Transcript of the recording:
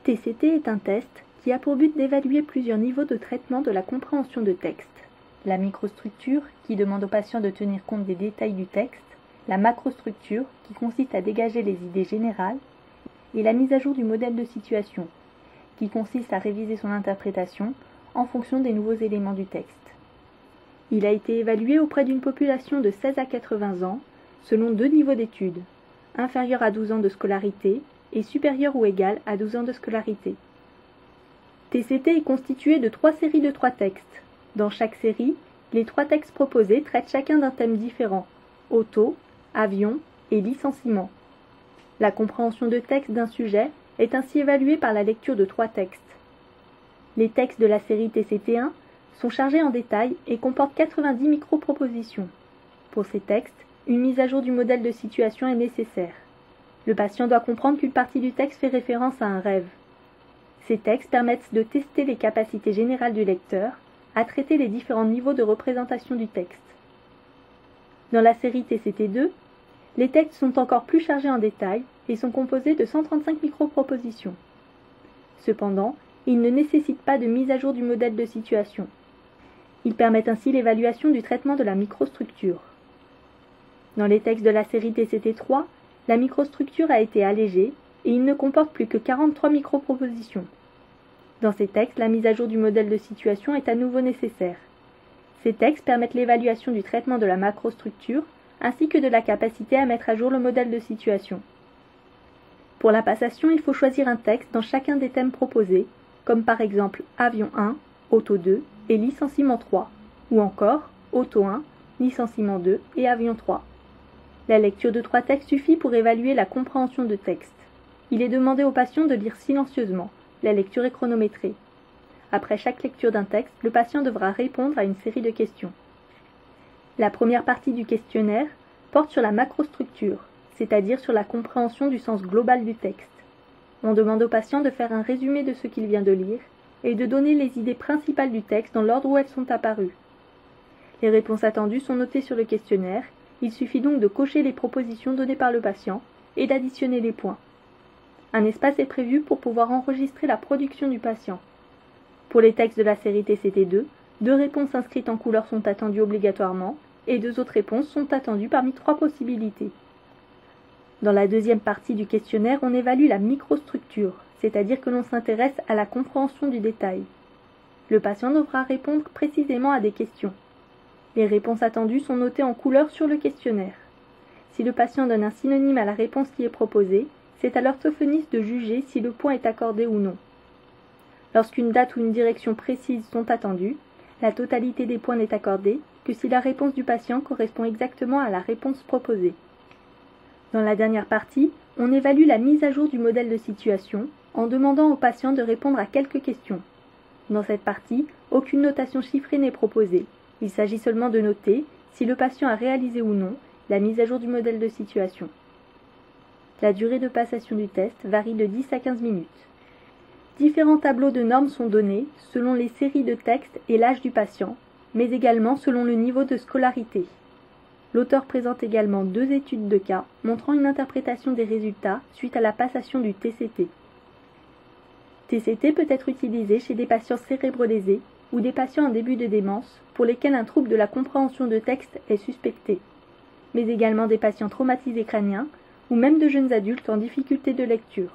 TCT est un test qui a pour but d'évaluer plusieurs niveaux de traitement de la compréhension de texte. La microstructure, qui demande au patient de tenir compte des détails du texte, la macrostructure, qui consiste à dégager les idées générales, et la mise à jour du modèle de situation, qui consiste à réviser son interprétation en fonction des nouveaux éléments du texte. Il a été évalué auprès d'une population de 16 à 80 ans, selon deux niveaux d'études, inférieur à 12 ans de scolarité et supérieur ou égal à 12 ans de scolarité. TCT est constitué de 3 séries de 3 textes. Dans chaque série, les 3 textes proposés traitent chacun d'un thème différent, auto, avion et licenciement. La compréhension de texte d'un sujet est ainsi évaluée par la lecture de 3 textes. Les textes de la série TCT1 sont chargés en détail et comportent 90 micro-propositions. Pour ces textes, une mise à jour du modèle de situation est nécessaire. Le patient doit comprendre qu'une partie du texte fait référence à un rêve. Ces textes permettent de tester les capacités générales du lecteur à traiter les différents niveaux de représentation du texte. Dans la série TCT2, les textes sont encore plus chargés en détail et sont composés de 135 micro-propositions. Cependant, ils ne nécessitent pas de mise à jour du modèle de situation. Ils permettent ainsi l'évaluation du traitement de la microstructure. Dans les textes de la série TCT3, la microstructure a été allégée et il ne comporte plus que 43 micro-propositions. Dans ces textes, la mise à jour du modèle de situation est à nouveau nécessaire. Ces textes permettent l'évaluation du traitement de la macrostructure ainsi que de la capacité à mettre à jour le modèle de situation. Pour la passation, il faut choisir un texte dans chacun des thèmes proposés, comme par exemple Avion 1, Auto 2 et Licenciement 3, ou encore Auto 1, Licenciement 2 et Avion 3. La lecture de 3 textes suffit pour évaluer la compréhension de texte. Il est demandé au patient de lire silencieusement. La lecture est chronométrée. Après chaque lecture d'un texte, le patient devra répondre à une série de questions. La première partie du questionnaire porte sur la macrostructure, c'est-à-dire sur la compréhension du sens global du texte. On demande au patient de faire un résumé de ce qu'il vient de lire et de donner les idées principales du texte dans l'ordre où elles sont apparues. Les réponses attendues sont notées sur le questionnaire. Il suffit donc de cocher les propositions données par le patient et d'additionner les points. Un espace est prévu pour pouvoir enregistrer la production du patient. Pour les textes de la série TCT2, 2 réponses inscrites en couleur sont attendues obligatoirement et 2 autres réponses sont attendues parmi 3 possibilités. Dans la deuxième partie du questionnaire, on évalue la microstructure, c'est-à-dire que l'on s'intéresse à la compréhension du détail. Le patient devra répondre précisément à des questions. Les réponses attendues sont notées en couleur sur le questionnaire. Si le patient donne un synonyme à la réponse qui est proposée, c'est à l'orthophoniste de juger si le point est accordé ou non. Lorsqu'une date ou une direction précise sont attendues, la totalité des points n'est accordée que si la réponse du patient correspond exactement à la réponse proposée. Dans la dernière partie, on évalue la mise à jour du modèle de situation en demandant au patient de répondre à quelques questions. Dans cette partie, aucune notation chiffrée n'est proposée. Il s'agit seulement de noter si le patient a réalisé ou non la mise à jour du modèle de situation. La durée de passation du test varie de 10 à 15 minutes. Différents tableaux de normes sont donnés selon les séries de textes et l'âge du patient, mais également selon le niveau de scolarité. L'auteur présente également 2 études de cas montrant une interprétation des résultats suite à la passation du TCT. TCT peut être utilisé chez des patients cérébrolésés ou des patients en début de démence pour lesquels un trouble de la compréhension de texte est suspecté, mais également des patients traumatisés crâniens ou même de jeunes adultes en difficulté de lecture.